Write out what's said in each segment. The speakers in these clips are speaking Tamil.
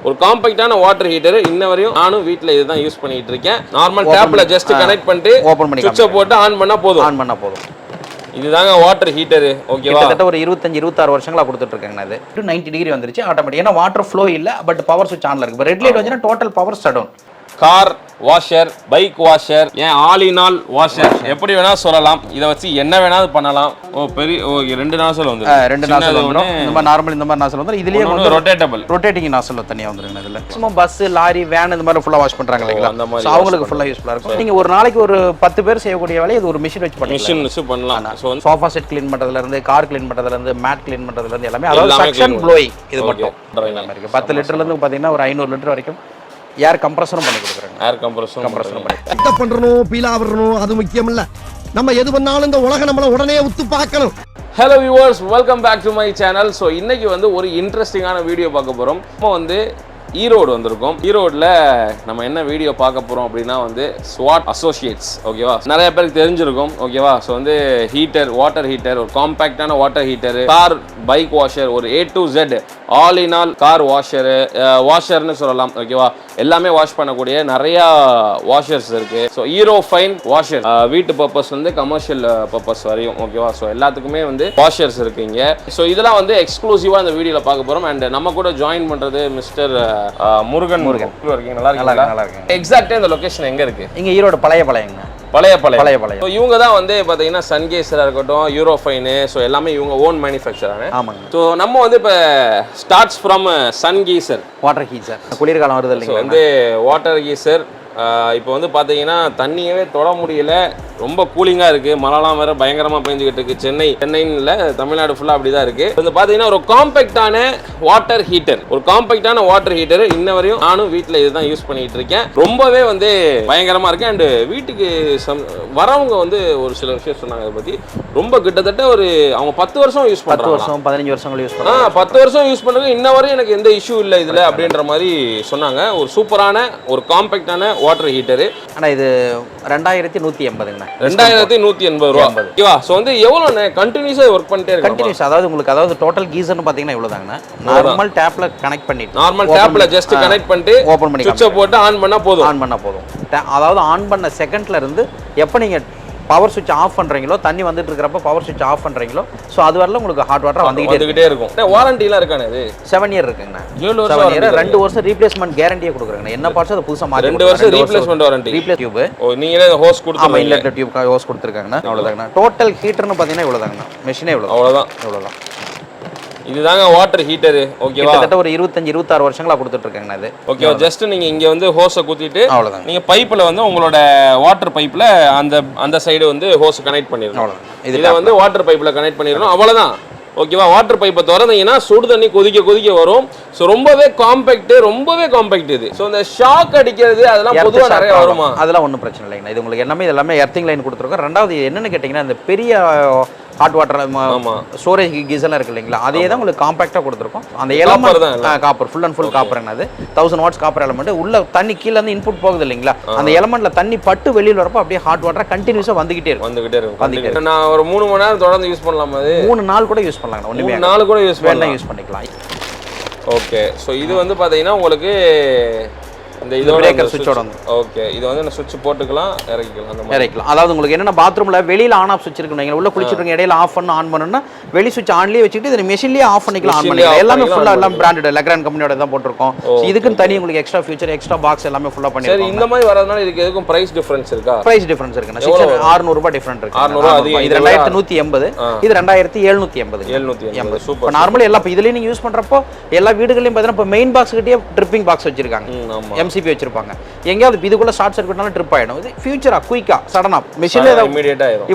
ஒரு காம்பாக்டான வாட்டர் ஹீட்டர் இன்ன வரையும் நானும் வீட்ல இதுதான் யூஸ் பண்ணிட்டு இருக்கேன். நார்மல் டேப்ல ஜஸ்ட் கனெக்ட் பண்ணிட்டு ஓபன் பண்ணி சுவிட்சை போட்டு ஆன் பண்ணா போதும். இதுதாங்க வாட்டர் ஹீட்டர். ஓகேவா, கிட்டத்தட்ட ஒரு 25-26 வருஷங்களா கொடுத்துட்டு இருக்காங்க. இது 90 டிகிரி வந்துருச்சு ஆட்டோமேட்டிக். ஏன்னா வாட்டர் ஃப்ளோ இல்ல, பட் பவர் சுவிட்ச் ஆன்ல இருக்கு. ரெட் லைட் வந்துனா total power shut down. Car washer, bike washer, ஏன் ஆல் இன் ஆல் வாஷர் எப்படி வேணா சொல்லலாம். இதை வச்சு என்ன வேணாலும் பண்ணலாம். பெரிய 2 நாசல் வந்து 2 நாசல் வந்துரும். இந்த மாதிரி நார்மல் இந்த மாதிரி நாசல் வந்துரும். இதுலயே வந்து ரொட்டேட்டிங் நாசல் தனியா வந்துருங்க. இதுல மேக்ஸிமம் பஸ், லாரி, வேன் இந்த மாதிரி ஃபுல்லா வாஷ் பண்றாங்க இல்லையா, சோ அவங்களுக்கு ஃபுல்லா யூஸ்ஃபுல்லா இருக்கும். நீங்க ஒரு நாளைக்கு ஒரு 10 பேர் செய்யக்கூடிய வேலையை இது ஒரு மிஷின் வச்சு பண்ணலாம். சோ சோஃபா செட் க்ளீன் பண்றதுல இருந்து, கார் க்ளீன் பண்றதுல இருந்து, மேட் க்ளீன் பண்றதுல இருந்து எல்லாமே, அதாவது சக்ஷன் ப்ளோயிங் இது மட்டும் எல்லாமே இருக்கு. 10 லிட்டர்ல இருந்து பாத்தீங்கன்னா ஒரு 500 லிட்டர் வரைக்கும் ஏர் கம்ப்ரஸரும் பண்ணி கொடுக்குறாங்க. ஏர் கம்ப்ரஸரும் பண்ணி செட்டப் பண்றணும், பீலா வரணும், அது முக்கியம் இல்ல. நம்ம எது பண்ணாலும் இந்த உலகம் நம்மள உடனே உத்து பார்க்கணும். Hello viewers, welcome back to my channel. So இன்னைக்கு வந்து ஒரு இன்ட்ரெஸ்டிங்கான வீடியோ பார்க்க போகிறோம். இப்போ வந்து ஈரோடு வந்திருக்கோம். ஈரோடில் நம்ம என்ன வீடியோ பார்க்க போகிறோம் அப்படின்னா வந்து ஸ்வாட் அசோசியேட்ஸ். ஓகேவா, நிறைய பேருக்கு தெரிஞ்சிருக்கும். ஓகேவா, ஸோ வந்து ஹீட்டர், வாட்டர் ஹீட்டர், ஒரு காம்பேக்டான water heater, car, bike washer, ஒரு A to Z all in all car washer, வாஷர்னு சொல்லலாம். ஓகேவா, எல்லாமே வாஷ் பண்ணக்கூடிய நிறையா வாஷர்ஸ் இருக்கு. ஸோ ஈரோ ஃபைன் வாஷர், வீட்டு பர்பஸ் வந்து கமர்ஷியல் பர்பஸ் வரையும். ஓகேவா, ஸோ எல்லாத்துக்குமே வந்து வாஷர்ஸ் இருக்குங்க. ஸோ இதெல்லாம் வந்து எக்ஸ்க்ளூசிவாக இந்த வீடியோவில் பார்க்க போகிறோம். அண்ட் நம்ம கூட ஜாயின் பண்ணுறது மிஸ்டர் முருகன். நல்லா இருக்கு. எக்ஸாக்டா இந்த லொகேஷன் எங்க இருக்கு? இங்க ஈரோடு பழையபாளையங்க. பழையபாளையம். இவங்க தான் வந்து பாத்தீங்கன்னா சன்கேஸரா இருக்கட்டும், யூரோஃபைன், ஸோ எல்லாமே இவங்க ஓன் மேனுஃபேக்சரான. ஆமாங்க. ஸோ நம்ம வந்து இப்போ starts from sun geyser, water heater. குளிர்காலம் வருது இல்லைங்க, வந்து வாட்டர் கீசர். இப்போ வந்து பார்த்தீங்கன்னா தண்ணியவே தொட முடியல, ரொம்ப கூலிங்காக இருக்குது. மழைலாம் வேறு பயங்கரமாக பெஞ்சிக்கிட்டு இருக்குது. சென்னையில் தமிழ்நாடு ஃபுல்லாக அப்படி தான் இருக்குது. வந்து பார்த்தீங்கன்னா ஒரு காம்பேக்டான வாட்டர் ஹீட்டர், இன்ன வரையும் நானும் வீட்டில் இதுதான் யூஸ் பண்ணிட்டு இருக்கேன். ரொம்பவே வந்து பயங்கரமாக இருக்குது. அண்டு வீட்டுக்கு வரவங்க வந்து ஒரு சில விஷயம் சொன்னாங்க அதை பற்றி. ரொம்ப கிட்டத்தட்ட ஒரு அவங்க 10 வருஷம் யூஸ் பண்ணுறாங்க. 10 வருஷம் 15 வருஷங்கள் யூஸ் பண்ணுறாங்க. 10 வருஷம் யூஸ் பண்ணுறது இன்ன வரையும் எனக்கு எந்த இஷ்யூ இல்லை இதில் அப்படின்ற மாதிரி சொன்னாங்க. ஒரு சூப்பரான ஒரு காம்பேக்டான வாட்டர் ஹீட்டர். ஆனால் இது 2180ங்க. 2180 ரூபா. ஓகேவா, சோ வந்து எவ்வளவு கண்டினியூஸா வர்க் பண்ணிட்டே இருக்கு. கண்டினியூஸ், அதாவது டோட்டல் கீசர்னு பாத்தீங்கன்னா இவ்வளவுதாங்க. நார்மல் டேப்ல கனெக்ட் பண்ணிட்டு, நார்மல் டேப்ல ஜஸ்ட் கனெக்ட் பண்ணிட்டு ஓபன் பண்ணி சுவிட்சை போட்டு ஆன் பண்ணா போதும். அதாவது ஆன் பண்ண செகண்ட்ல இருந்து எப்ப நீங்க பவர் சுவிட்ச் ஆஃப் பண்றீங்களோ, தண்ணி வந்துட்டு இருக்கிறப்ப பவர் சுவிட்ச் ஆஃப் பண்றீங்களோ, சோ அது வரல உங்களுக்கு ஹாட் வாட்டர் வந்துகிட்டே இருக்கும். வாரண்டி எல்லாம் இருக்கானே? இது 7 இயர் இருக்குங்க. 7 இயர் 2 வருஷம் ரீப்ளேஸ்மென்ட் கேரண்டியே கொடுக்குறாங்க. என்ன பார்ட்ஸ் அது புதுசா மாத்தி 2 வருஷம் ரீப்ளேஸ்மென்ட் வாரண்டி. Replace tube. நீங்களே ஹோஸ் கொடுத்து. ஆமா, இன்லெட் டியூப் ஹோஸ் கொடுத்திருக்காங்க. அவ்வளவுதாங்க. டோட்டல் ஹீட்டர்னு பாத்தீங்கன்னா இவ்வளவுதாங்க. மெஷினே இவ்வளவு. அவ்வளவுதான். இதுதாங்க வாட்டர் ஹீட்டர். ஓகேவா, கிட்டத்தட்ட ஒரு 25-26 வருஷங்களா கொடுத்துட்டு இருக்காங்க. அது ஓகேவா, ஜஸ்ட் நீங்க இங்க வந்து ஹோஸை குத்திட்டு நீங்க பைப்ல வந்து உங்களோட வாட்டர் பைப்ல அந்த சைடு வந்து ஹோஸ் கனெக்ட் பண்ணிடணும். இதை வந்து வாட்டர் பைப்ல கனெக்ட் பண்ணிடணும். அவ்வளவுதான். ஓகேவா, வாட்டர் பைப்பை திறந்தீங்கன்னா சுடு தண்ணி கொதிக்க வரும். ஸோ ரொம்பவே காம்பேக்ட் இது. ஸோ இந்த ஷாக் அடிக்கிறது அதெல்லாம் பொதுவாக நிறைய வருமா? அதெல்லாம் ஒன்றும் பிரச்சனை இல்லைங்க. இது உங்களுக்கு எல்லாமே எர்த்திங் லைன் கொடுத்துருக்கோம். ரெண்டாவது என்னன்னு கேட்டிங்கன்னா, இந்த பெரிய ஹாட் வாட்டர் ஸ்டோரேஜ் கீசர்லாம் இருக்கு இல்லைங்களா, அதே தான் உங்களுக்கு காம்பாக்டாக கொடுத்துருக்கோம். அந்த element copper, full and full copper. அது 1000 வாட்ஸ் காப்பர் எலமெண்ட். உள்ள தண்ணி கீழே இருந்து இன்புட் போகுது இல்லைங்களா, அந்த எலமெண்ட்ல தண்ணி பட்டு வெளியில் வரப்போ அப்படியே ஹாட் வாட்டர் கண்டினியூஸாக வந்துகிட்டே இருக்கும். நான் ஒரு 3 மணி நேரம் தொடர்ந்து யூஸ் பண்ணலாம். அது 3 நாள் கூட யூஸ் பண்ணலாம். 3 நாள் கூட யூஸ் பண்ணிக்கலாம். ஓகே, ஸோ இது வந்து பார்த்தீங்கன்னா உங்களுக்கு இந்த பிரேக்கர் சுவிட்சோட வந்து. ஓகே, இது வந்து நான் சுவிட்ச் போட்டுக்கலாம், இறக்கிக்கலாம். அதாவது உங்களுக்கு என்னன்னா, பாத்ரூம்ல வெளியில ஆன் ஆஃப் சுவிட்ச் இருக்கு. நீங்க உள்ள குளிச்சிட்டு இடையில ஆஃப் பண்ண ஆன் பண்ணனும்னா வெளி சுவிட்ச் ஆன்லயே வச்சிட்டு இது மெஷின்லயே ஆஃப் பண்ணிக்கலாம், ஆன் பண்ணிக்கலாம். எல்லாமே ஃபுல்லா எல்லாம் பிராண்டட் லெக்ரான் கம்பெனியோட தான் போட்டிருக்கோம். இதுக்கு தனி உங்களுக்கு எக்ஸ்ட்ரா ஃபியூச்சர், எக்ஸ்ட்ரா பாக்ஸ் எல்லாமே ஃபுல்லா பண்ணிருக்கோம். சரி, இந்த மாதிரி வரதுனால இதுக்கு எதுக்கும் பிரைஸ் டிஃபரன்ஸ் இருக்கா? பிரைஸ் டிஃபரன்ஸ் இருக்குன்னா 600 ரூபாய் டிஃபரண்ட் இருக்கு. 600 இது 2180, இது 2780. சூப்பர். நார்மலா எல்லாம் இதுலயே நீங்க யூஸ் பண்றப்போ எல்லா வீடுகளிலும் பாத்தீங்கன்னா இப்ப மெயின் பாக்ஸ் கிட்டயே ட்ரிப்பிங் பாக்ஸ் வச்சிருக்காங்க, MCP வச்சிருப்பாங்க. எங்கயாவது இதுக்குள்ள ஷார்ட் சர்க்யூட்னால ட்ரிப் ஆயிடும். இது ஃபியூச்சரா குயிக்கா சடனா மெஷின்ல இமிடியேட்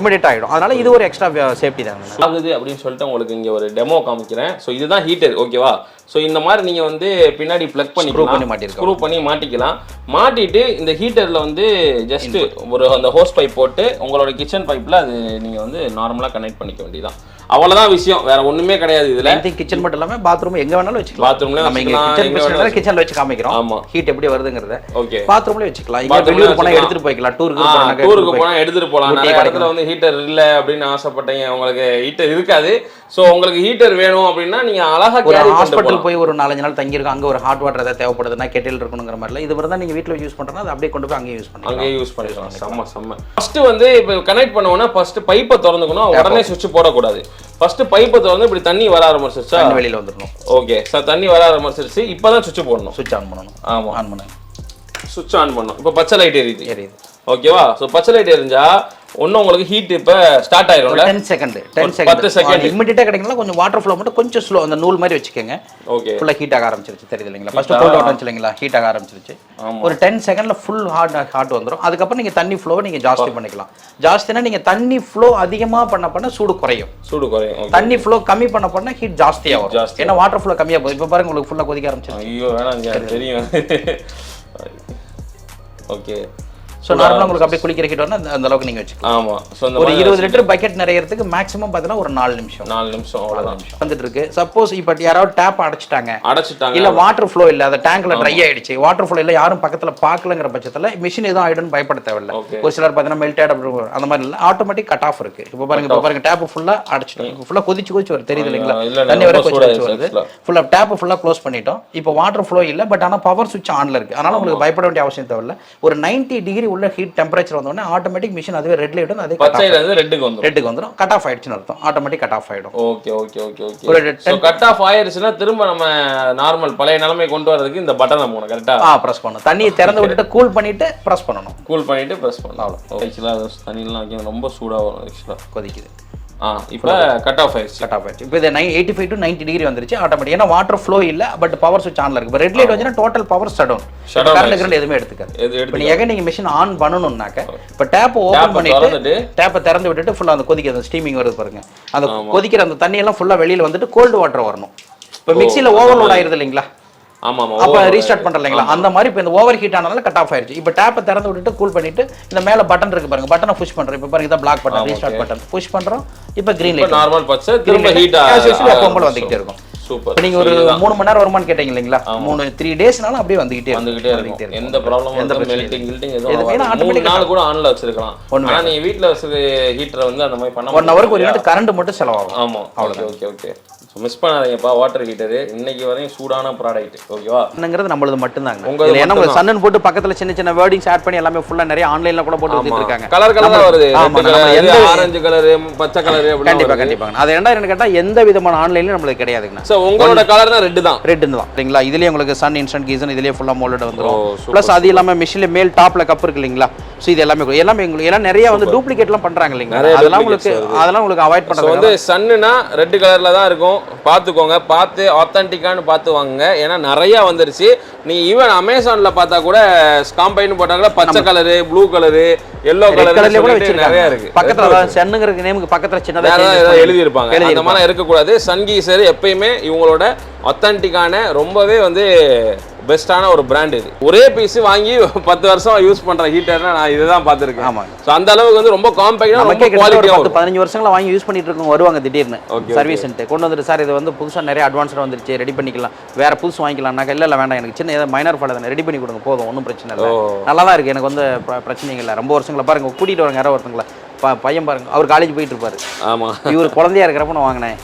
ஆயிடும். அதனால இது ஒரு எக்ஸ்ட்ரா சேஃப்டி தான் ஆகுது அப்படின்னு சொல்லிட்டு உங்களுக்கு இங்க ஒரு டெமோ காமிக்கிறேன். ஸோ இதுதான் ஹீட்டர். ஓகேவா, ஸோ இந்த மாதிரி நீங்க வந்து பின்னாடி பிளக் பண்ணி ஸ்க்ரூ பண்ணி மாட்டிக்கலாம். மாட்டிட்டு இந்த ஹீட்டர்ல வந்து ஜஸ்ட் ஒரு அந்த ஹோஸ் பைப் போட்டு உங்களோட கிச்சன் பைப்ல அது நீங்க வந்து நார்மலா கனெக்ட் பண்ணிக்க வேண்டியதான். அவ்வளவுதான் விஷயம், வேற ஒண்ணுமே கிடையாது. இதுல கிச்சன் மட்டும் இல்லாம பாத்ரூம் எங்க வேணாலும் வச்சுக்கலாம். பாத்ரூம்ல நம்ம கிச்சன்ல வச்சு காமிக்கிறோம். ஆமா, ஹீட் எப்படி வருதுங்கறத. ஓகே, பாத்ரூம்ல வச்சுக்கலாம். இங்க வெளியூர் போனா எடுத்துட்டு போய்க்கலாம். டூருக்கு போனா எடுத்துட்டு போலாம். நிறைய இடத்துல வந்து ஹீட்டர் இல்ல அப்படின்னு ஆசைப்பட்டீங்க, உங்களுக்கு ஹீட்டர் இருக்காது. ஸோ உங்களுக்கு ஹீட்டர் வேணும் அப்படின்னா நீங்க அழகா ஒரு ஹாஸ்பிட்டல் போய் ஒரு 4-5 நாள் தங்கியிருக்கோம், அங்கே ஒரு ஹாட் வாட்டர் ஏதாவது தேவைப்படுதுன்னா கெட்டில் இருக்கணுங்கிற மாதிரில இது தான் நீங்கள் வீட்டில் யூஸ் பண்ணுறோன்னா அது அப்படியே கொண்டு போய் அங்கேயே யூஸ் பண்ணலாம். அங்கேயே யூஸ் பண்ணிக்கலாம். செம்ம. ஃபர்ஸ்ட் வந்து இப்போ கனெக்ட் பண்ணுவோம்னா ஃபர்ஸ்ட் பைப்பை திறந்துக்கணும், உடனே சுவிட்ச் போடக்கூடாது. ஃபர்ஸ்ட் பைப்பை திறந்து இப்படி தண்ணி வர ஆரம்பிச்சிருச்சா வெளியில் வந்துடணும். ஓகே சார், தண்ணி வர ஆரம்பிச்சிருச்சு. இப்போதான் சுவிட்ச் போடணும், சுவிட்ச் ஆன் பண்ணணும். ஆமாம், ஆன் பண்ணணும், சுவிட்ச் ஆன் பண்ணணும். இப்போ பச்சை லைட் எரியுது. ஓகேவா? ஸோ பச்சை லைட் எரிஞ்சா ஒன்னும் உங்களுக்கு ஹீட் இப்போ ஸ்டார்ட் ஆயிரும்ல. 10 செகண்ட் இமிடியேட்டா கிடைக்கல. கொஞ்சம் வாட்டர் ஃப்ளோ மட்டும் கொஞ்சம் ஸ்லோ, அந்த நூல் மாதிரி வச்சுக்கோங்க. ஓகே, ஃபுல்லா ஹீட் ஆக ஆரம்பிச்சிருச்சு, தெரியுது இல்லைங்களா? ஃபர்ஸ்ட் கோல்ட் வாட்டர் இல்லைங்களா, ஹீட் ஆக ஆரம்பிச்சிருச்சு. ஒரு 10 செகண்ட்ல ஃபுல் ஹாட் வந்துடும். அதுக்கப்புறம் நீங்க தண்ணி ஃப்ளோ நீங்க ஜாஸ்தி பண்ணிக்கலாம். ஜாஸ்தினா நீங்க தண்ணி ஃப்ளோ அதிகமா பண்ண சூடு குறையும். தண்ணி ஃப்ளோ கம்மி பண்ண ஹீட் ஜாஸ்தியா வரும். ஏன்னா வாட்டர் ஃப்ளோ கம்மியா போகுது. இப்போ பாருங்க உங்களுக்கு ஃபுல்லா கொதிக்க ஆரம்பிச்சிருச்சு. ஐயோ வேணாம், தெரியும். ஓகே, ஸோ நார்மலாக உங்களுக்கு அப்படியே குளிக்கிற ஹீட் வரணும், அந்த அளவுக்கு நீங்கள் வச்சுக்கலாம். ஆமாம். ஸோ ஒரு 20 லிட்டர் பக்கெட் நிறையறதுக்கு மேக்ஸிமம் பார்த்தீங்கன்னா ஒரு 4 நிமிஷம் அவ்வளோதான் வந்துட்டு இருக்கு. சப்போஸ் இப்போ யாராவது டேப் அடைச்சிட்டாங்க இல்லை வாட்டர் ஃப்ளோ இல்லை, அந்த டேங்க்ல ட்ரை ஆயிடுச்சு, வாட்டர் ஃப்ளோ இல்லை, யாரும் பக்கத்தில் பார்க்கலங்கிற பட்சத்தில் மிஷின் எதுவும் ஆயிடுன்னு பயப்பட தேவையில்லை. ஒரு சிலர் பார்த்தீங்கன்னா மெல்டேட் அப்படி அந்த மாதிரி இல்லை, ஆட்டோமேட்டிக் கட் ஆஃப் இருக்கு. இப்போ பாருங்க டேப் ஃபுல்லாக அடைச்சிட்டோம், ஃபுல்லாக கொதிச்சு வருது, தெரியுது இல்லைங்களா? தண்ணி வர கொதிச்சு வருது. ஃபுல்லாக டேப் ஃபுல்லாக க்ளோஸ் பண்ணிட்டோம். இப்போ வாட்டர் ஃப்ளோ இல்லை, பட் ஆனால் பவர் சுவிட்ச் ஆன்ல இருக்கு. அதனால உங்களுக்கு பயப்பட வேண்டிய அவசியம் தேவையில்லை. ஒரு 90 டிகிரி உள்ள ஹீட் டெம்பரேச்சர் வந்தோடனே ஆட்டோமேட்டிக் மிஷின் அதுவே ரெட் லைட் வந்து அதே பச்சையில இருந்து ரெட்டுக்கு வந்துரும். கட் ஆஃப் ஆயிடுச்சுன்னு அர்த்தம். ஆட்டோமேட்டிக் கட் ஆஃப் ஆயிடும். ஓகே. சோ கட் ஆஃப் ஆயிருச்சுனா திரும்ப நம்ம நார்மல் பழைய நிலைமை கொண்டு வரதுக்கு இந்த பட்டனை நம்ம கரெக்ட்டா பிரஸ் பண்ணனும். தண்ணியை திறந்து விட்டுட்டு கூல் பண்ணிட்டு பிரஸ் பண்ணனும். பிரஸ் பண்ணனும். அவ்வளவு. ஆக்சுவலா தண்ணி எல்லாம் வைக்க ரொம்ப சூடா வரும். ஆக்சுவலா கொதிக்குது. இப்போ கட் ஆஃப் ஆயிடுச்சு. இப்போ இது 85 to 90 டிகிரி வந்துருச்சு ஆட்டோமேட்டிக். ஏன்னா வாட்டர் ஃப்ளோ இல்ல, பட் பவர் சுவிட்ச் ஆன்ல இருக்கு. இப்போ ரெட் லைட் வந்துனா total power shut down. Current எதுவுமே எடுத்துக்காது. இப்போ நீங்க மிஷின் ஆன் பண்ணனும்னாக்க இப்போ டேப் ஓபன் பண்ணிட்டு டேப்பை திறந்து விட்டுட்டு ஃபுல்லா அந்த கொதிக்குது, ஸ்டீமிங் வருது பாருங்க. அந்த கொதிக்கிற அந்த தண்ணி எல்லாம் ஃபுல்லா வெளியில வந்துட்டு கோல்ட் வாட்டர் வரணும். இப்போ மிக்ஸில ஓவர்லோட் ஆயிருது இல்லைங்களா? அப்ப ரீஸ்டார்ட் பண்ற இல்லைங்களா? அந்த மாதிரி இப்போ இந்த ஓவர் ஹீட் ஆனதால கட் ஆஃப் ஆயிருச்சு. இப்போ டேப்பை திறந்து விட்டுட்டு கூல் பண்ணிட்டு இந்த மேல பட்டன் இருக்கு பாருங்க, பட்டனை புஷ் பண்றோம். இப்போ பாருங்க இதான் black button, restart button push பண்றோம். இப்போ கிரீன் லைட் நார்மல் பச்சை திரும்ப ஹீட் எப்பவும் வந்துகிட்டே இருக்கும். சூப்பர். இப்போ நீங்க ஒரு 3 மணி நேரம் வருமான்னு கேட்டீங்க இல்லைங்களா? 3-3 டேஸ்னால அப்படியே வந்துகிட்டே இருக்கும். எந்த ப்ராப்ளமும் எந்த மெல்டிங் எதுவும் ஆட்டோமேட்டிக் நாள் கூட ஆன்ல வச்சிருக்கலாம். ஆனா நீங்க வீட்ல வச்சிருக்க ஹீட்டர் வந்து அந்த மாதிரி பண்ண 1 ஹவருக்கு ஒரு யூனிட் கரண்ட் மட்டும் செலவாகும். ஆமா. ஓகே. மிஸ் பண்ணாதீங்கப்பா, வாட்டர் ஹீட்டர் இன்னைக்கு வரையும் சூடான ப்ராடக்ட். ஓகேவா? என்னங்கிறது நம்மளது மட்டும்தாங்க. ஏன்னா உங்களுக்கு சன்னன் போட்டு பக்கத்துல சின்ன வேர்டிங்ஸ் ஆட் பண்ணி எல்லாமே ஃபுல்லா நிறைய ஆன்லைன்ல கூட போட்டு வச்சிட்டு இருக்காங்க. கலரா வருது. எந்த ஆரஞ்சு கலர், பச்சை கலர் அப்படி கண்டிப்பா. அது என்ன கேட்டா எந்த விதமான ஆன்லைன்லயும் நம்மளுக்கு கிடையாதுங்க. சோ உங்களோட கலர்னா ரெட் தான் சரிங்களா? இதுலயே உங்களுக்கு சன் இன்ஸ்டன்ட் கீசன் இதுலயே ஃபுல்லா மோல்ட் வந்துரும். பிளஸ் அது இல்லாம மிஷின்ல மேல் டாப்ல கப் இருக்கு இல்லீங்களா? சோ இது எல்லாமே உங்களுக்கு எல்லாம் நிறைய வந்து டூப்ளிகேட்லாம் பண்றாங்க இல்லீங்களா? அதெல்லாம் உங்களுக்கு அவாய்ட் பண்றது. வந்து சன்னுனா ரெட் கலர்ல தான் இருக்கும். பாத்துக்கோங்க, பார்த்து ஆத்தென்டிக்கான்னு பார்த்து வாங்குங்க. ஏன்னா நிறைய வந்துருச்சு. நீங்க ஈவன் அமேசான்ல பார்த்தா கூட ஸ்காம்பைன்னு போட்டாங்களா பச்சை கலரு, ப்ளூ கலரு, எல்லோ கலர்ல கூட நிறைய இருக்கு. பக்கத்துல சன்னுங்கிற நேமுக்கு பக்கத்துல சின்னதா எழுதி இருப்பாங்க. அந்த மாதிரி இருக்க கூடாது. சன் கீசர் எப்பயுமே இவங்களோட ஆத்தென்டிக்கான ரொம்பவே வந்து பெஸ்டான ஒரு பிராண்ட். இது ஒரே பீஸ் வாங்கி 10 வருஷம் யூஸ் பண்ற ஹீட்டர்னா நான் இதுதான் பார்த்திருக்கேன். ஆமா. சோ அந்த அளவுக்கு வந்து ரொம்ப காம்பேக்ட்டா ரொம்ப குவாலிட்டியா 15 வருஷங்களா வாங்கி யூஸ் பண்ணிட்டு இருக்கவங்க வருவாங்க திடீர்னு சர்வீஸ் சென்டர் கொண்டு வந்துட்டு, சார் இது வந்து புதுசா நிறைய அட்வான்ஸ்டா வந்துருச்சு, ரெடி பண்ணிக்கலாம், வேற புதுசு வாங்கிக்கலாம்னாக்க இல்ல வேண்டாம், எனக்கு சின்ன ஏதாவது மைனர் ஃபால்ட் தானே, ரெடி பண்ணி கொடுங்க போதும், ஒன்றும் பிரச்சனை இல்லை, நல்லா தான் இருக்கு, எனக்கு வந்து பிரச்சனைங்க இல்லை. ரொம்ப வருஷங்களா பாருங்க கூட்டிட்டு வரங்க யாரோ ஒருத்தங்களா பையன் பாருங்க, அவர் காலேஜ் போயிட்டு இருப்பாரு. ஆமா, இவர் குழந்தையா இருக்கிறப்ப நான் வாங்கினேன்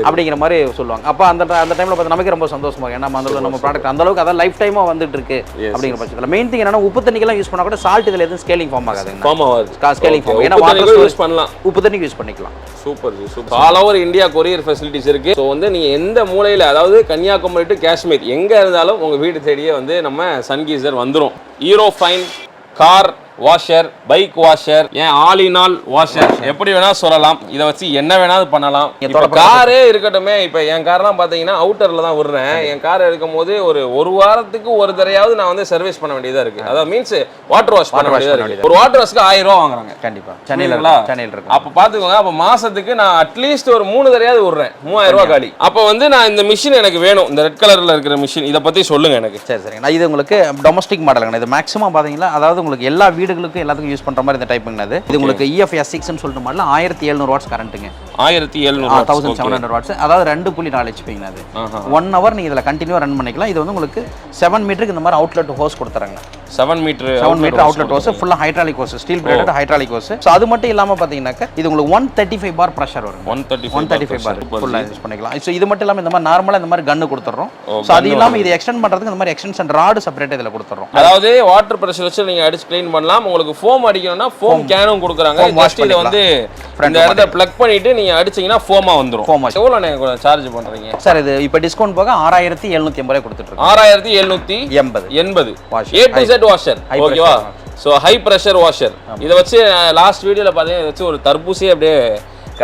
அப்படிங்கிற மாதிரி சொல்லுவாங்க. அப்போ அந்த டைம்ல பார்த்து நமக்கு ரொம்ப சந்தோஷமா இருக்கு. ஏன்னா அந்த நம்ம ப்ராடக்ட் அந்த அளவுக்கு அதான் லைஃப் டைமா வந்துட்டு இருக்கு அப்படிங்கிற பட்சத்தில் மெயின் திங் என்னன்னா உப்பு தண்ணிக்கெல்லாம் யூஸ் பண்ணா கூட சால்ட் இதுல எதுவும் ஸ்கேலிங் ஃபார்ம் ஆகாதுங்க. ஸ்கேலிங் ஃபார்ம் ஏன்னா வாட்டர் யூஸ் பண்ணலாம், உப்பு தண்ணிக்கு யூஸ் பண்ணிக்கலாம். Super super. All over India courier facilities இருக்கு. ஸோ வந்து நீங்க எந்த மூலையில, அதாவது கன்னியாகுமரி டு காஷ்மீர் எங்க இருந்தாலும் உங்க வீடு தேடியே வந்து நம்ம சன் கீசர் வந்துடும். Erofine car washer, bike washer, ஏன் ஆல் இன் ஆல் வாஷர் எப்படி வேணா சொல்லலாம். இதை வச்சு என்ன வேணாலும் பண்ணலாம். இப்போ காரே இருக்கட்டுமே, இப்போ என் கார்லாம் பார்த்தீங்கன்னா அவுட்டரில் தான் விடுறேன். என் கார் இருக்கும் போது ஒரு வாரத்துக்கு ஒரு தடையாவது நான் வந்து சர்வீஸ் பண்ண வேண்டியதாக இருக்கு. அதாவது மீன்ஸ் வாட்டர் வாஷ் பண்ண வேண்டியதாக இருக்கு. ஒரு வாட்டர் வாஷ்க்கு 1000 ரூபா வாங்குறாங்க. கண்டிப்பா சென்னையில் இருக்கு. அப்போ பார்த்துக்கோங்க, அப்போ மாசத்துக்கு நான் அட்லீஸ்ட் ஒரு 3 தடையாவது விடுறேன், 3000 ரூபா காலி. அப்போ வந்து நான் இந்த மிஷின் எனக்கு வேணும், இந்த ரெட் கலர்ல இருக்கிற மிஷின், இதை பத்தி சொல்லுங்க எனக்கு. சரி சரி, நான் இது உங்களுக்கு டொமஸ்டிக் மாடலுங்க. இது மேக்ஸிமம் பார்த்தீங்கன்னா அதாவது உங்களுக்கு எல்லா வீடுகளுக்கும் எல்லாத்துக்கும் யூஸ் பண்ற மாதிரி இந்த டைப்புங்கிறது. இது உங்களுக்கு EFS6 ன்னு சொல்லிட்டு மாடல் 1700 வாட்ஸ் கரண்ட்டுங்க. 1700 வாட்ஸ், அதாவது 2.4 ஹெச்பிங்க. அது 1 ஹவர் நீங்க இதுல கண்டினியூவா ரன் பண்ணிக்கலாம். இது வந்து உங்களுக்கு 7 மீட்டருக்கு இந்த மாதிரி அவுட்லெட் ஹோஸ் கொடுத்துறாங்க. 7 மீட்டர் அவுட்லெட் ஹோஸ் ஃபுல்லா hydraulic hose steel braided hydraulic hose so அது மட்டும் இல்லாம பாத்தீங்கன்னாக்க இது உங்களுக்கு 135 பார் பிரஷர் வரும் 135 பார் ஃபுல்லா யூஸ் பண்ணிக்கலாம் சோ இது மட்டும் இல்லாம இந்த மாதிரி நார்மலா இந்த மாதிரி கன்னு கொடுத்துறோம் சோ அது இல்லாம இது எக்ஸ்டெண்ட் பண்றதுக்கு இந்த மாதிரி எக்ஸ்டென்ஷன் ராட் செப்பரேட் இதல கொடுத்துறோம் அதாவது வாட்டர் பிரஷர் வச்சு நீங்க அடிச்சு க்ளீன் பண்ணலாம் உங்களுக்கு ஃபோம் அடிக்கணும்னா ஃபோம் கேனும் கொடுக்குறாங்க ஜஸ்ட் இத வந்து இந்த இடத்தை பிளக் பண்ணிட்டு நீங்க அடிச்சீங்கன்னா ஃபோமா வந்துரும் எவ்வளவு நீங்க சார்ஜ் பண்றீங்க சார் இது இப்போ டிஸ்கவுண்ட் போக 6780 ரூபாய் கொடுத்துட்டு இருக்கோம் 6780 A to Z வாஷர் ஓகேவா சோ ஹை பிரஷர் வாஷர் இத வச்சு லாஸ்ட் வீடியோல பாத்தீங்கன்னா இத வச்சு ஒரு தர்பூசியே அப்படியே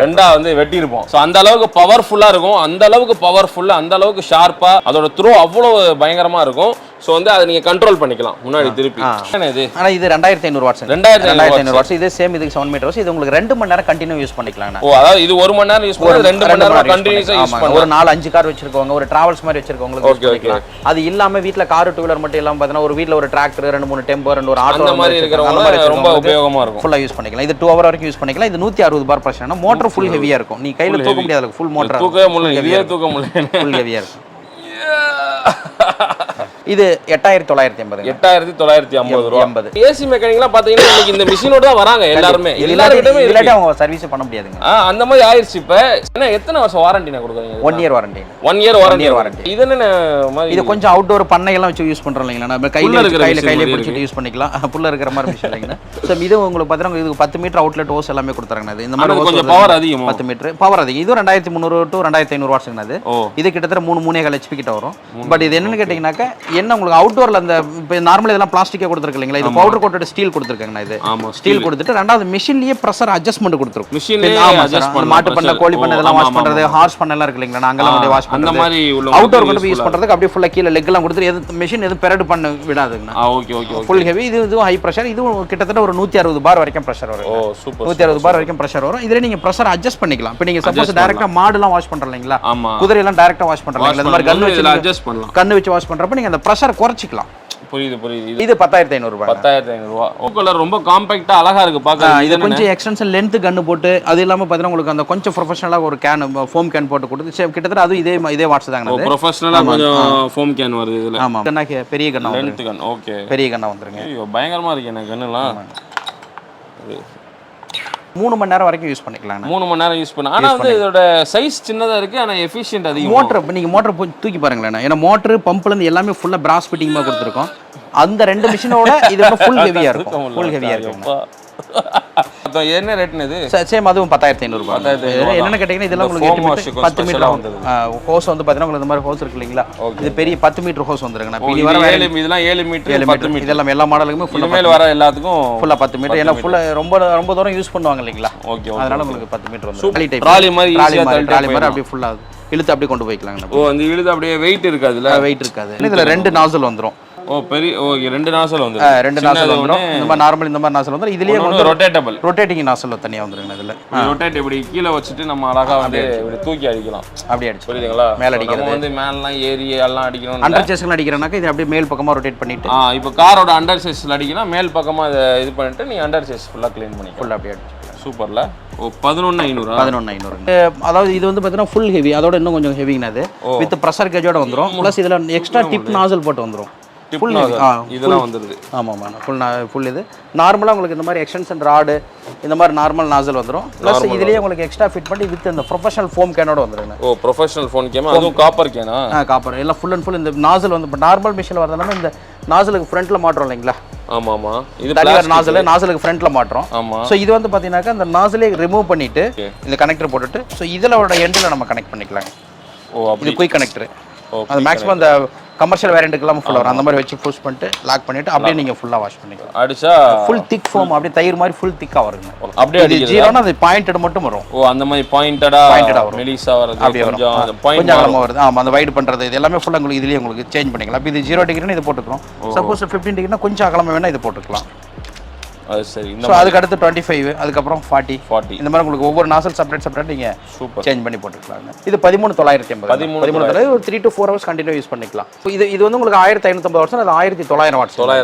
ரெண்டா வந்து வெட்டி இருப்போம் சோ அந்த அளவுக்கு பவர்ஃபுல்லா இருக்கும் அந்த அளவுக்கு பவர்ஃபுல்லா அந்த அளவுக்கு ஷார்ப்பா அதோட த்ரோ அவ்வளவு பயங்கரமா இருக்கும் சோ வந்து அதை நீங்க கண்ட்ரோல் பண்ணிக்கலாம் முன்னாடி திருப்பி என்ன இது ஆனா இது 2500 வாட்ஸ் 2500 வாட்ஸ் இது சேம் இதுக்கு 7 மீட்டர் இது உங்களுக்கு 2 மணி நேரம் கண்டினியூ யூஸ் பண்ணிக்கலாம் ஓ அதாவது இது 1 மணி நேரம் யூஸ் பண்ணா 2 மணி நேரம் கண்டினியூஸா யூஸ் பண்ணலாம் ஒரு 4-5 கார் வச்சிருக்கவங்க ஒரு டிராவல்ஸ் மாதிரி வச்சிருக்கவங்களுக்கு யூஸ் பண்ணிக்கலாம் அது இல்லாம வீட்ல கார் டூ வீலர் மட்டும் இல்லாம பார்த்தா ஒரு வீட்ல ஒரு டிராக்டர் 2-3 டெம்போ ஒரு ஆட்டோ அந்த மாதிரி இருக்கிறவங்க ரொம்ப உபயோகமா இருக்கும் ஃபுல்லா யூஸ் பண்ணிக்கலாம் இது 2 ஹவர் வரைக்கும் யூஸ் பண்ணிக்கலாம் இது 160 பார் பிரஷர்னா மோட்டார் ஃபுல் ஹெவியா இருக்கும் நீ கையில தூக்க முடியாது ஃபுல் மோட்டார் தூக்க முடியல தூக்க முடியல ஃபுல் ஹெவியா இருக்கும் இது 8950 ரூபாய் ஏசி மெக்கானிக்லாம் பாத்தீங்கன்னா இன்னைக்கு இந்த மிஷினோட தான் வராங்க எல்லாரும் எல்லாரும் அவங்க சர்வீஸ் பண்ண முடியாதுங்க அந்த மாதிரி ஆயிருச்சு இப்ப என்ன எத்தனை வருஷம் வாரண்டி நான் கொடுக்குறீங்க 1 இயர் வாரண்டி 1 இயர் வாரண்டி இது என்ன இது கொஞ்சம் அவுட்டோர் பண்ணை எல்லாம் வச்சு யூஸ் பண்றோம் இல்லைங்களா நம்ம கையில பிடிச்சிட்டு யூஸ் பண்ணிக்கலாம் புல்ல இருக்கிற மாதிரி மிஷின் இல்லைங்களா சோ இது உங்களுக்கு பாத்தீங்கன்னா இதுக்கு 10 மீட்டர் அவுட்லெட் ஹோஸ் எல்லாமே கொடுத்துறாங்க இது இந்த மாதிரி கொஞ்சம் பவர் அதிகம் 10 மீட்டர் பவர் அதிகம் இது 2300 to 2500 வாட்ஸ்ங்க அது இது கிட்டத்தட்ட 3.5 HP கிட்ட வரும் பட் இது என்னன்னு கேட்டீங்கன்னாக்க என்ன உங்களுக்கு அவுட்டோர்ல அந்த இப்போ நார்மலா இதெல்லாம் பிளாஸ்டிக்கே கொடுத்துருக்கு இல்லைங்களா இது பவுடர் கோட்டட் ஸ்டீல் கொடுத்துருக்காங்க இது ஸ்டீல் கொடுத்துட்டு ரெண்டாவது மிஷின்லயே பிரஷர் அட்ஜஸ்ட்மெண்ட் கொடுத்துருக்கு மிஷின்லயே அட்ஜஸ்ட் பண்ண மாட்டு பண்ண கோழி பண்ண இதெல்லாம் வாஷ் பண்றது ஹார்ஸ் பண்ண எல்லாம் இருக்கு இல்லைங்களா நாங்கலாம் வந்து வாஷ் பண்றது அந்த மாதிரி அவுட்டோர் கொண்டு யூஸ் பண்றதுக்கு அப்படியே ஃபுல்லா கீழ லெக் எல்லாம் கொடுத்து எது மிஷின் எது பெரட் பண்ண விடாதுங்க ஓகே ஓகே ஃபுல் ஹெவி இது ஹை பிரஷர் இது கிட்டத்தட்ட ஒரு 160 பார் வரைக்கும் பிரஷர் வரும் ஓ சூப்பர் 160 பார் வரைக்கும் பிரஷர் வரும் இதுல நீங்க பிரஷர் அட்ஜஸ்ட் பண்ணிக்கலாம் இப்போ நீங்க சப்போஸ் டைரக்ட்டா மாடுலாம் வாஷ் பண்றீங்க இல்லைங்களா குதிரை எல்லாம் டைரக்ட்டா வாஷ் பண்றீங்க இந்த மாதிரி கன் வச்சு அட்ஜஸ்ட் பண்ணலாம் கன் வச்சு வாஷ் பண்றப்ப நீங்க அந்த பிரஷர் குறைச்சிக்கலாம் புரியுது இது 10500 ரூபாய் 10500 ரூபாய் ஓ கலர் ரொம்ப காம்பாக்ட்டா அழகா இருக்கு பாக்க இது கொஞ்சம் எக்ஸ்டென்ஷன் லெந்த் கன்னு போட்டு அது இல்லாம பாத்தீங்கன்னா உங்களுக்கு அந்த கொஞ்சம் ப்ரொபஷனலா ஒரு கேன் ஃபோம் கேன் போட்டு கொடுத்து கிட்டத்தட்ட அது இதே வாட்ஸ் தாங்க அது ப்ரொபஷனலா கொஞ்சம் ஃபோம் கேன் வருது இதுல ஆமா கன்னா பெரிய கன்னா லெந்த் கன் ஓகே பெரிய கன்னா வந்துருங்க ஐயோ பயங்கரமா இருக்கு எனக்கு கன்னுலாம் 3 மணி நேரம் வரைக்கும் யூஸ் பண்ணிக்கலாம் 3 மணி நேரம் யூஸ் பண்ண ஆனா வந்து இதோட சைஸ் சின்னதா இருக்கு ஆனா எஃபிஷியன்ட் அதிகம் மோட்டர் நீங்க மோட்டர் தூக்கி பாருங்களேன் ஏன்னா மோட்டர் பம்ப்ல இருந்து எல்லாமே ஃபுல்லா பிராஸ் ஃபிட்டிங் மாதிரி கொடுத்துருக்கோம் அந்த ரெண்டு மிஷினோட இது ஃபுல் ஹெவியா இருக்கும் ஃபுல் ஹெவியா இருக்கும் என்ன ரேட்னு இது சேம் அதுவும் 10500 ரூபாய் என்னன்னு கேட்டீங்கன்னா இதெல்லாம் உங்களுக்கு 10 மீட்டர் ஹோஸ் வந்து பாத்தீங்கன்னா உங்களுக்கு இந்த மாதிரி ஹோஸ் இருக்கு இல்லீங்களா இது பெரிய 10 மீட்டர் ஹோஸ் வந்துருங்க இனி வர இதெல்லாம் 7 மீட்டர் 10 மீட்டர் இதெல்லாம் எல்லா மாடலுக்குமே ஃபுல்லா மேல வர எல்லாத்துக்கும் ஃபுல்லா 10 மீட்டர் ஏன்னா ஃபுல்லா ரொம்ப தூரம் யூஸ் பண்ணுவாங்க இல்லீங்களா ஓகே அதனால உங்களுக்கு 10 மீட்டர் வந்து ட்ராலி மாதிரி அப்படியே ஃபுல்லா இழுத்து அப்படியே கொண்டு போய்க்கலாங்க ஓ அந்த இழுத்து அப்படியே வெயிட் இருக்காதுல வெயிட் இருக்காது இதுல ரெண்டு நாசல் வந்துரும் ஓ பெரிய ஓகே ரெண்டு நாசல் வந்து ரெண்டு நாசல் வந்துரும் இந்த மாதிரி நார்மல் இந்த மாதிரி நாசல் வந்துரும் இதுலயே வந்து ரொட்டேட்டபிள் ரொட்டேட்டிங் நாசல் தனியா வந்துருங்க இதுல ரொட்டேட் இப்படி கீழ வச்சிட்டு நம்ம அழகா வந்து இப்படி தூக்கி அடிக்கலாம் அப்படியே அடிச்சு புரியுதுங்களா மேல அடிக்கிறது வந்து மேலலாம் ஏறி எல்லாம் அடிக்கணும் அண்டர் சேஸ்ல அடிக்கறனாக்க இது அப்படியே மேல் பக்கமா ரொட்டேட் பண்ணிட்டு இப்போ காரோட அண்டர் சேஸ்ல அடிக்கனா மேல் பக்கமா இது பண்ணிட்டு நீ அண்டர் சேஸ் ஃபுல்லா க்ளீன் பண்ணி ஃபுல்லா அப்படியே அடிச்சு சூப்பர்ல ஓ 11500 அதாவது இது வந்து பாத்தீங்கன்னா ஃபுல் ஹெவி அதோட இன்னும் கொஞ்சம் ஹெவிங்க அது வித் பிரஷர் கேஜோட வந்துரும் ப்ளஸ் இதுல எக்ஸ்ட்ரா டிப் நாசல் போட்டு வந்துரும் ஃபுல் இதெல்லாம் வந்துருது ஆமாமா ஃபுல் இது நார்மலா உங்களுக்கு இந்த மாதிரி எக்ஸ்டென்ஷன் ராடு இந்த மாதிரி நார்மல் நாசல் வந்துரும் ப்ளஸ் இதுலயே உங்களுக்கு எக்ஸ்ட்ரா ஃபிட் பண்ணி வித் இந்த ப்ரொஃபஷனல் ஃபோம் கேனோட வந்துருங்க ஓ ப்ரொஃபஷனல் ஃபோம் கேன் அதுவும் காப்பர் கேனா காப்பர் எல்லாம் ஃபுல் அண்ட் ஃபுல் இந்த நாசல் வந்து நார்மல் மிஷின்ல வரதுனால இந்த நாசலுக்கு ஃப்ரண்ட்ல மாட்றோம் இல்லைங்களா ஆமா இது தனியார் நாசலுக்கு ஃப்ரண்ட்ல மாட்றோம் ஆமா சோ இது வந்து பாத்தீங்கன்னாக்க அந்த நாசலே ரிமூவ் பண்ணிட்டு இந்த கனெக்டர் போட்டுட்டு சோ இதலோட எண்ட்ல நம்ம கனெக்ட் பண்ணிக்கலாம் ஓ அப்படி இது குயிக் கனெக்டர் அது மேக்ஸிமம் அந்த கமர்ஷியல் வேரியண்ட்டுக்கெல்லாம் ஃபுல் வரும் அந்த மாதிரி வச்சு புஷ் பண்ணிட்டு லாக் பண்ணிட்டு அப்படியே நீங்க ஃபுல்லா வாஷ் பண்ணிக்கலாம் அடிச்சா ஃபுல் திக் ஃபோம் அப்படியே தயிர் மாதிரி ஃபுல் திக்கா வருங்க அப்படியே இது ஜீரோனா அது பாயிண்டட் மட்டும் வரும் ஓ அந்த மாதிரி பாயிண்டடா வரும் மெலிசா வருது அப்படியே வரும் பாயிண்ட் அகலமா வருது ஆமா அந்த வைட் பண்றது இது எல்லாமே ஃபுல்லா உங்களுக்கு இதுலயே உங்களுக்கு சேஞ்ச் பண்ணிக்கலாம் இப்போ இது 0 டிகிரினா இது போட்டுக்கலாம் சப்போஸ் 15 டிகிரினா கொஞ்சம் அகலமா வேணா இது போட்டுக்கலாம் அது சரி. ஸோ அதுக்கு அடுத்து 25, அதுக்கப்புறம் 40 இந்த மாதிரி உங்களுக்கு ஒவ்வொரு நாசல் செப்பரேட் நீங்கள் சேஞ்ச் பண்ணி போட்டுக்கலாங்க. இது 13,980. 13,900 ஒரு 3 to 4 hours கண்டினியூ யூஸ் பண்ணிக்கலாம். இது வந்து உங்களுக்கு 1550 வாட்ஸ், அது 1900 வாட்ஸ்.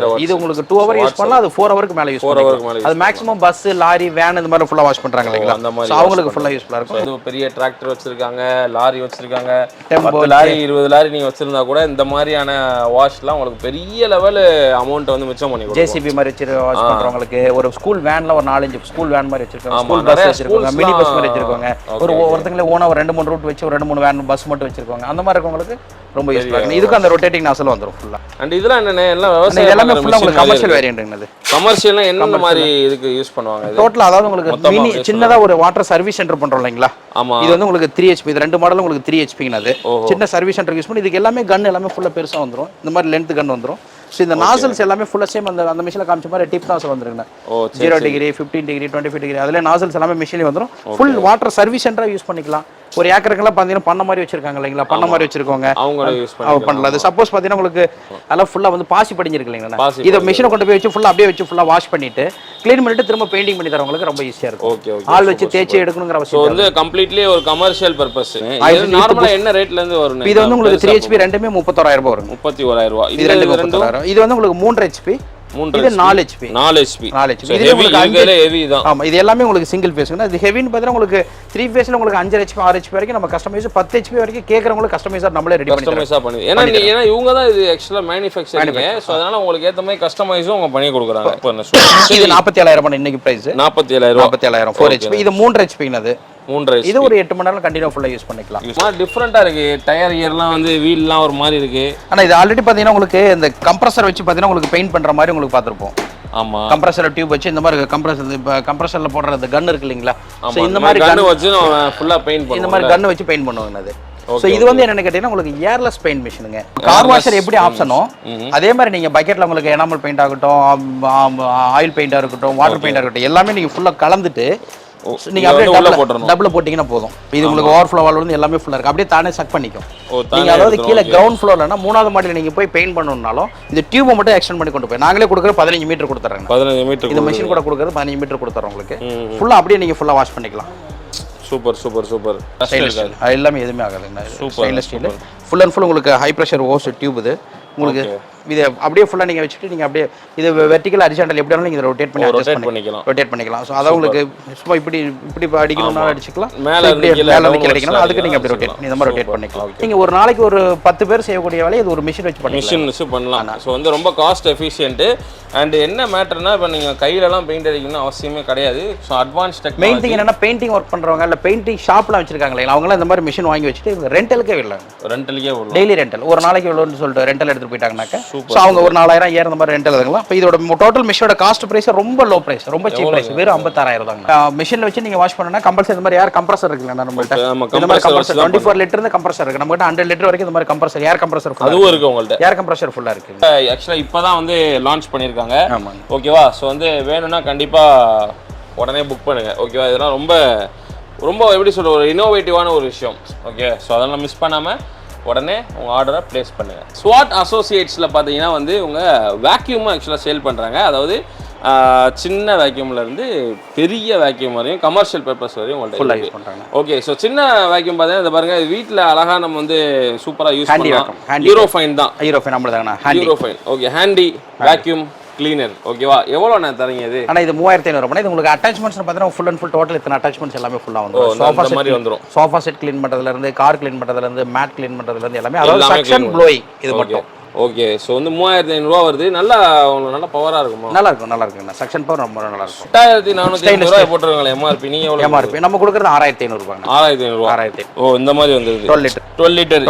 இது உங்களுக்கு 2 hour யூஸ் பண்ணலாம், அது 4 hourக்கு மேலே யூஸ் பண்ணலாம். அது மேக்ஸிமம் பஸ், லாரி, வேன் இந்த மாதிரி ஃபுல்லாக வாஷ் பண்ணுறாங்க இல்லைங்களா, ஸோ அவங்களுக்கு ஃபுல்லாக யூஸ்ஃபுல்லாக இருக்கும். இது பெரிய டிராக்டர் வச்சிருக்காங்க, லாரி வச்சிருக்காங்க, 10 லாரி 20 லாரி நீங்கள் வச்சிருந்தா கூட இந்த மாதிரியான வாஷ்லாம் உங்களுக்கு பெரிய லெவல் அமௌண்ட் வந்து மிச்சம் பண்ணி கொடுக்கும். ஜேசிபி மாதிரி வச்சு வாஷ் பண்ணுறவங்களுக்கு, ஒரு ஸ்கூல் வேன்ல ஒரு 4-5 ஸ்கூல் வேன் மாதிரி வச்சிருக்காங்க, ஸ்கூல் பஸ் வச்சிருக்காங்க, மினி பஸ் மாதிரி வச்சிருக்காங்க, ஒருத்தங்களே ஓனா ஒரு 2-3 ரூட் வச்சு ஒரு 2-3 வேன் பஸ் மட்டும் வச்சிருக்காங்க. அந்த மாதிரி இருக்கவங்களுக்கு ரொம்ப யூஸ்ஃபுல்லாக இருக்கும். இதுக்கு அந்த ரொட்டேட்டிங் நாசல் வந்துடும் ஃபுல்லா. அண்ட் இதெல்லாம் என்னென்ன எல்லாம் விவசாயம் எல்லாமே ஃபுல்லா உங்களுக்கு கமர்ஷியல் வேரியன்ட்ங்கிறது. கமர்ஷியல்னா என்ன மாதிரி இதுக்கு யூஸ் பண்ணுவாங்க? டோட்டலா அதாவது உங்களுக்கு மினி சின்னதா ஒரு வாட்டர் சர்வீஸ் சென்டர் பண்றோம் இல்லைங்களா, இது வந்து உங்களுக்கு 3 HP. இது 2 மாடலும் உங்களுக்கு 3 HP-ங்கிறது சின்ன சர்வீஸ் சென்டர் யூஸ் பண்ணி இதுக்கு எல்லாமே கன் எல்லாமே ஃபுல்லா பெருசா வந்துரும். இந்த மாதிரி லென்த் கன் வந்துரும். ஸோ இந்த நாசல்ஸ் எல்லாமே ஃபுல்லாக சேம் அந்த மிஷினில் காமிச்ச மாதிரி டிப் நாசல் வந்துருங்க. 0 டிகிரி, 15 டிகிரி, 25 டிகிரி, அதில் நாசல்ஸ் எல்லாமே மிஷினில் வந்துடும். ஃபுல் வாட்டர் சர்வீஸ் சென்டராக யூஸ் பண்ணிக்கலாம். ஒரு ஏக்கருக்கெல்லாம் பார்த்தீங்கன்னா பண்ண மாதிரி வச்சிருக்காங்க இல்லைங்களா, பண்ண மாதிரி வச்சிருக்கோங்க, அவங்க பண்ணலாம். அது சப்போஸ் பார்த்தீங்கன்னா உங்களுக்கு அதெல்லாம் ஃபுல்லாக வந்து பாசி படிஞ்சிருக்கு இல்லைங்களா, இதை மிஷினை கொண்டு போய் வச்சு ஃபுல்லாக அப்படியே வச்சு ஃபுல்லாக வாஷ் பண்ணிட்டு க்ளீன் பண்ணிட்டு திரும்ப பெயிண்டிங் பண்ணி தரவங்களுக்கு ரொம்ப ஈஸியாக இருக்கும். ஆள் வச்சு தேய்ச்சி எடுக்கணுங்கிற அவசியம் வந்து கம்ப்ளீட்லி ஒரு கமர்ஷியல் பர்பஸ். நார்மலாக என்ன ரேட்ல இருந்து வரும்? இது வந்து உங்களுக்கு 3 HP ரெண்டுமே 31,000 ரூபாய் வரும். 31,000. இது 31,000. இது வந்து உங்களுக்கு 3 HP, இது 4 HP. 4 HP. இது உங்களுக்கு ஹெவி தான். ஆமா, இது எல்லாமே உங்களுக்கு சிங்கிள் ஃபேஸ்னா. இது ஹெவின்னு பார்த்தா உங்களுக்கு 3 ஃபேஸ்ல உங்களுக்கு 5 HP 6 HP வரைக்கும் நம்ம கஸ்டமைஸ் 10 HP வரைக்கும் கேக்குறவங்களுக்கு கஸ்டமைஸர் நம்மளே ரெடி பண்ணி தரோம். ஏன்னா இவங்க தான் இது एक्चुअली மேனுஃபேக்சரிங், சோ அதனால உங்களுக்கு ஏத்த மாதிரி கஸ்டமைஸும் அவங்க பண்ணி கொடுக்குறாங்க. இது 47,000 இன்னைக்கு பிரைஸ். 47,000 4 HP. இது 3 HP-னது. இது ஒரு 8 மணி நேரம் கண்டினியூ ஃபுல்லா யூஸ் பண்ணிக்கலாம். டிஃபரெண்டா இருக்கு. டயர் கியர்லாம் வந்து வீல்லாம் ஒரு மாதிரி இருக்கு. ஆனா இது ஆல்ரெடி பாத்தீங்கன்னா உங்களுக்கு இந்த கம்ப்ரஸர் வச்சு பாத்தீங்கன்னா உங்களுக்கு பெயிண்ட் பண்ற மாதிரி உங்களுக்கு பாத்துருப்போம். ஆமா, கம்ப்ரஸர் டியூப் வச்சு இந்த மாதிரி கம்ப்ரஸர் இப்ப கம்ப்ரஸர்ல போடுற அந்த கன் இருக்கு இல்லீங்களா, சோ இந்த மாதிரி கன் வச்சு ஃபுல்லா பெயிண்ட் பண்ணுவோம். இந்த மாதிரி கன் வச்சு பெயிண்ட் பண்ணுவாங்க அது. சோ இது வந்து என்னன்னு கேட்டீங்கன்னா உங்களுக்கு ஏர்லெஸ் பெயிண்ட் மிஷினுங்க. கார் வாஷர் எப்படி ஆப்ஷனோ அதே மாதிரி நீங்க பக்கெட்ல உங்களுக்கு எனாமல் பெயிண்ட் ஆகட்டும், ஆயில் பெயிண்டா இருக்கட்டும், வாட்டர் பெயிண்டா இருக்கட்டும், எல்லாமே நீங்க ஃபுல்லா கலந்துட்டு நீங்க அப்படியே டபுள் போட்டீங்கன்னா போதும். இது உங்களுக்கு ஓவர்ஃப்ளோ வால்வ் வந்து எல்லாமே ஃபுல்லா இருக்கு, அப்படியே தானே சக் பண்ணிக்கும். நீங்க அதாவது கீழே கிரவுண்ட் ஃப்ளோர்லனா 3வது மாடியில நீங்க போய் பெயிண்ட் பண்ணனும்னாலும் இந்த டியூபை மட்டும் எக்ஸ்டெண்ட் பண்ணி கொண்டு போய் நாங்களே கொடுக்குற 15 மீட்டர் கொடுத்துறோம். 15 மீட்டர் இந்த மெஷின் கூட கொடுக்குறது 15 மீட்டர் கொடுத்துறோம் உங்களுக்கு. ஃபுல்லா அப்படியே நீங்க ஃபுல்லா வாஷ் பண்ணிக்கலாம். சூப்பர். எல்லாமே எதுவுமே ஆகாதுங்க. Stainless steel full and full உங்களுக்கு ஹை பிரஷர் ஓஸ் டியூப். இது உங்களுக்கு இது அப்படியே ஃபுல்லா நீங்க வச்சிட்டு நீங்க அப்படியே இது வெர்டிகல் ஹரிசாண்டல் எப்படி வேணாலும் நீங்க ரொட்டேட் பண்ணி அட்ஜஸ்ட் பண்ணிக்கலாம். சோ அத உங்களுக்கு சும்மா இப்படி அடிக்கணும்னா அடிச்சுக்கலாம், மேல இருந்து அடிக்கணும், அதுக்கு நீங்க அப்படி ரொட்டேட் இந்த மாதிரி ரொட்டேட் பண்ணிக்கலாம். நீங்க ஒரு நாளைக்கு ஒரு 10 பேர் செய்யக்கூடிய வேலையை இது ஒரு மிஷின் வச்சு பண்ணலாம். சோ வந்து ரொம்ப காஸ்ட் எஃபிஷியன்ட். அண்ட் என்ன மேட்டர்னா இப்போ நீங்க கையில எல்லாம் பெயிண்ட் அடிக்கணும்னு அவசியமே கிடையாது. So advance technology. Main thing என்னன்னா பெயிண்டிங் ஒர்க் பண்றவங்க இல்ல பெயிண்டிங் ஷாப்லாம் வச்சிருக்காங்க இல்ல, அவங்க எல்லாம் இந்த மாதிரி மிஷின் வாங்கி வச்சிட்டு இவங்க ரெண்டலுக்கே விடலாம். டெய்லி ரெண்டல் ஒரு நாளைக்கு எவ்வளவுன்னு சொல்லிட்டு ரெண்டல் எடுத்துட்டு போயிட்டாங்கனாக்க சோ அவங்க ஒரு 4000 ஏற மாதிரி ரெண்டல் எடுக்கலாம். இப்போ இதோட டோட்டல் மிஷினோட காஸ்ட் பிரைஸ் ரொம்ப லோ பிரைஸ், ரொம்ப சீப் பிரைஸ், வெறும் 56,000 தாங்க. மிஷின்ல வச்சு நீங்க வாஷ் பண்ணனா கம்பல்சரி இந்த மாதிரி ஏர் கம்ப்ரஸர் இருக்குல்ல நம்மள்ட்ட, இந்த மாதிரி கம்ப்ரஸர் 24 லிட்டர் இருந்து கம்ப்ரஸர் இருக்கு நம்மகிட்ட. 100 லிட்டர் வரைக்கும் இந்த மாதிரி கம்ப்ரஸர் ஏர் கம்ப்ரஸர் அதுவும் இருக்கு உங்கள்ட்ட. ஏர் கம்ப்ரஸர் ஃபுல்லா இருக்கு. ஆக்சுவலா இப்போதான் வந்து லான்ச் பண்ணிருக்காங்க. ஓகேவா, ஸோ வந்து வேணும்னா கண்டிப்பா உடனே புக் பண்ணுங்க. ஓகேவா, இதெல்லாம் ரொம்ப ரொம்ப எப்படி சொல்ற ஒரு இன்னோவேட்டிவான ஒரு விஷயம். ஓகே, ஸோ அதெல்லாம் மிஸ் பண்ணாம உடனே உங்கள் ஆர்டரை ப்ளேஸ் பண்ணுங்கள். ஸ்வாட் அசோசியேட்ஸில் பார்த்தீங்கன்னா வந்து உங்கள் வேக்யூமும் ஆக்சுவலாக சேல் பண்ணுறாங்க. அதாவது சின்ன வேக்யூம்லேருந்து பெரிய வேக்யூம் வரையும் கமர்ஷியல் பர்பஸ் வரையும் உங்கள்கிட்ட யூஸ் பண்ணுறாங்க. ஓகே, ஸோ சின்ன வேக்யூம் பார்த்தீங்கன்னா இதை பாருங்கள், வீட்டில் அழகாக நம்ம வந்து சூப்பராக யூஸ் பண்ணலாம். ஈரோஃபைன் தான். ஈரோஃபைன் நம்மளுதாங்கண்ணா. Erofine. Okay, handy vacuum cleaner. ஓகேவா, எவ்வளோ நான் தரீங்க இது? ஆனால் இது 3500. இது உங்களுக்கு அட்டாச்மெண்ட்ஸ் பார்த்தீங்கன்னா ஃபுல் அண்ட் ஃபுல் டோட்டல் இத்தனை அட்டாச்மெண்ட்ஸ் எல்லாமே ஃபுல்லாக வந்துடும். சோஃபா மாதிரி வந்துடும். சோஃபா செட் க்ளீன் பண்ணுறதுலேருந்து, கார் க்ளீன் பண்ணுறதுலேருந்து, மேட் க்ளீன் பண்ணுறதுலேருந்து எல்லாமே, அதாவது செக்ஷன் ப்ளோயிங் இது மட்டும். ஓகே, ஸோ வந்து 3500 வருது. நல்லா உங்களுக்கு நல்லா பவராக இருக்குமா? நல்லா இருக்குங்க. செக்ஷன் பவர் ரொம்ப நல்லா இருக்கும். 8450 போட்டுருக்காங்க எம்ஆர்பி. நீங்கள் எவ்வளோ எம்ஆர்பி? நம்ம கொடுக்குறது 6500 ரூபாங்க. 6500. ஓ, இந்த மாதிரி வந்துருது. 12 லிட்டர்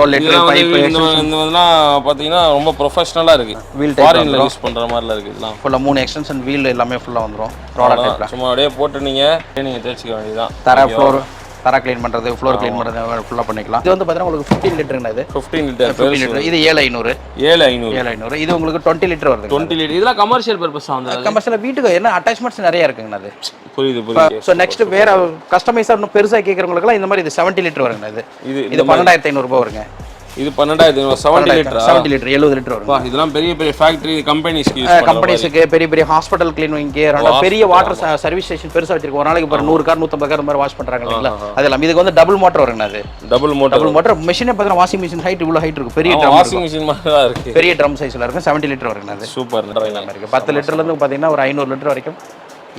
இதெல்லாம் பார்த்தீங்கன்னா ரொம்ப ப்ரொஃபஷனலாக இருக்கு. வீல் ஃபாரின்ல யூஸ் பண்ணுற மாதிரிலாம் இருக்குது. இதெல்லாம் ஃபுல்லாக 3 எக்ஸ்டென்ஷன் வீல் எல்லாமே ஃபுல்லாக வந்துடும். ரோலர் டைப்ல சும்மா அப்படியே போட்டு நீங்கள் தேய்ச்சிக்க வேண்டியதுதான். தர க்ளீன் பண்ணுறது, ஃப்ளோர் க்ளீன் பண்ணுறது ஃபுல்லாக பண்ணிக்கலாம். இது வந்து பார்த்தீங்கன்னா உங்களுக்கு 15 லிட்டருங்க. இது 15 லிட்டர். இது 7500. இது உங்களுக்கு 20 லிட்டர் வருது. 20 லிட்டர். இதெல்லாம் கமர்ஷியல் பர்பஸ் வந்து கமர்ஷியல் வீட்டுக்கு என்ன அட்டாச்மெண்ட்ஸ் நிறைய இருக்குங்க. அது புரியுது. ஸோ நெக்ஸ்ட் வேற கஸ்டமைஸாக இன்னும் பெருசாக கேட்குறவங்களுக்குலாம் இந்த மாதிரி இது 70 லிட்டர் வருங்க. இது 12,500 ரூபாய் வருங்க. இது 12500 70 லிட்டர் 70 லிட்டர் 70 லிட்டர் வரும். வா இதெல்லாம் பெரிய பெரிய ஃபேக்டரி கம்பெனிஸ்க்கு யூஸ் பண்றாங்க. கம்பெனிஸ்க்கு பெரிய பெரிய ஹாஸ்பிடல் கிளீனிங்க்கு பெரிய வாட்டர் சர்வீஸ் ஸ்டேஷன் பெருசா வச்சிருக்கோம். ஒரு நாளைக்கு ஒரு 100 கார் 150 கார் மாதிரி வாஷ் பண்றாங்க இல்லீங்களா? அதெல்லாம் இதுக்கு வந்து டபுள் மோட்டார் வருங்க. அது டபுள் மோட்டார் மெஷினே பார்த்தா வாஷிங் மெஷின் ஹைட் இவ்வளவு ஹைட் இருக்கு. பெரிய ட்ரம் வாஷிங் மெஷின் மாதிரி தான் இருக்கு. பெரிய ட்ரம் சைஸ்ல இருக்கு. 70 லிட்டர் வருங்க. அது சூப்பர் இருக்கு. 10 லிட்டர்ல இருந்து பாத்தீங்கன்னா ஒரு 500 லிட்டர் வரைக்கும்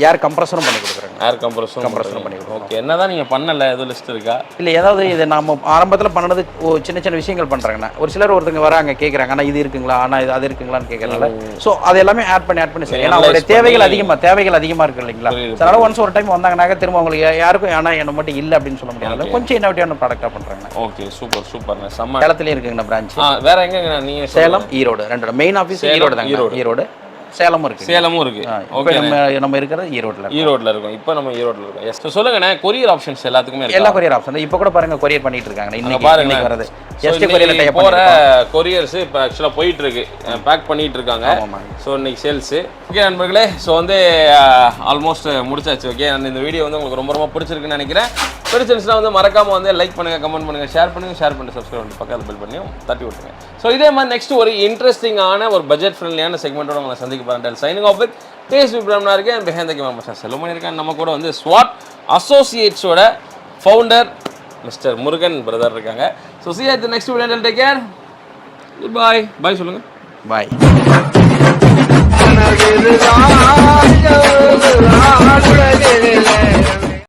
ஏர் கம்ப்ரஸரும் பண்ணி கொடுக்குறாங்க. ஏர் கம்ப்ரஸரும் பண்ணி கொடுக்குறோம். ஓகே, என்னதான் நீங்க பண்ணல ஏதோ லிஸ்ட் இருக்கா? இல்ல ஏதாவது இது நாம ஆரம்பத்துல பண்ணது சின்ன சின்ன விஷயங்கள் பண்றாங்கண்ணா. ஒரு சிலர் ஒருத்தங்க வராங்க கேக்குறாங்க, ஆனா இது இருக்குங்களா, ஆனா இது அது இருக்குங்களான்னு கேட்கறனால சோ அது எல்லாமே ஆட் பண்ணி சரி. ஏன்னா அவருடைய தேவைகள் அதிகமா இருக்கு இல்லைங்களா? அதனால ஒன்ஸ் ஒரு டைம் வந்தாங்கனாக்க திரும்ப அவங்களுக்கு யாருக்கும் ஆனா என்ன மட்டும் இல்ல அப்படின்னு சொல்ல முடியாது. கொஞ்சம் இன்னோவேட்டிவான ப்ராடக்ட்டா பண்றாங்க. ஓகே, சூப்பர் செம்ம. சேலத்திலே இருக்குங்க பிரான்ச். வேற எங்க நீங்க? சேலம், ஈரோடு ரெண்டோட மெயின் ஆபீஸ் ஈரோடு தாங்க. ஈரோடு சேலமும் இருக்கு. ஓகே, நம்ம இருக்கிறது ஈரோட்ல இருக்கும். இப்போ நம்ம ஈரோட்ல இருக்கோம். எஸ், சொல்லுங்கண்ணே. கொரியர் ஆப்ஷன்ஸ் எல்லாத்துக்குமே இருக்கு. எல்லா கொரியர் ஆப்ஷன் இப்போ கூட பாருங்க கொரியர் பண்ணிட்டு இருக்காங்க. இன்னைக்கு பாருங்க வரது எஸ்டி கொரியர்ல டைப் போற கொரியர்ஸ் இப்போ ஆக்சுவலா போயிட்டு இருக்கு, பேக் பண்ணிட்டு இருக்காங்க. சோ இன்னைக்கு சேல்ஸ். ஓகே நண்பர்களே, சோ வந்து ஆல்மோஸ்ட் முடிச்சாச்சு. ஓகே, இந்த வீடியோ வந்து உங்களுக்கு ரொம்ப பிடிச்சிருக்குன்னு நினைக்கிறேன். பிடிச்சிருந்துச்சுன்னா வந்து மறக்காம வந்து லைக் பண்ணுங்க, கமெண்ட் பண்ணுங்க, ஷேர் பண்ணி சப்ஸ்கிரைப் பண்ணி பக்கத்துல பெல் பண்ணியும் தட்டி விட்டுருங்க. ஸோ இதே மாதிரி நெக்ஸ்ட் ஒரு இன்ட்ரெஸ்டிங்கான ஒரு பட்ஜெட் ஃப்ரெண்ட்லியான செக்மெண்ட்டோட உங்களை சந்திக்க போகிறேன். Signing off with taste Ibrahim இருக்கேன். அண்ட் பிஹைண்ட் தி கேமரா செலவு பண்ணியிருக்கேன். நம்ம கூட வந்து SWOT அசோசியேட்ஸோட ஃபவுண்டர் மிஸ்டர் முருகன் பிரதர் இருக்காங்க. So see you at the next video. Until take care. Goodbye. Bye சொல்லுங்க. Bye.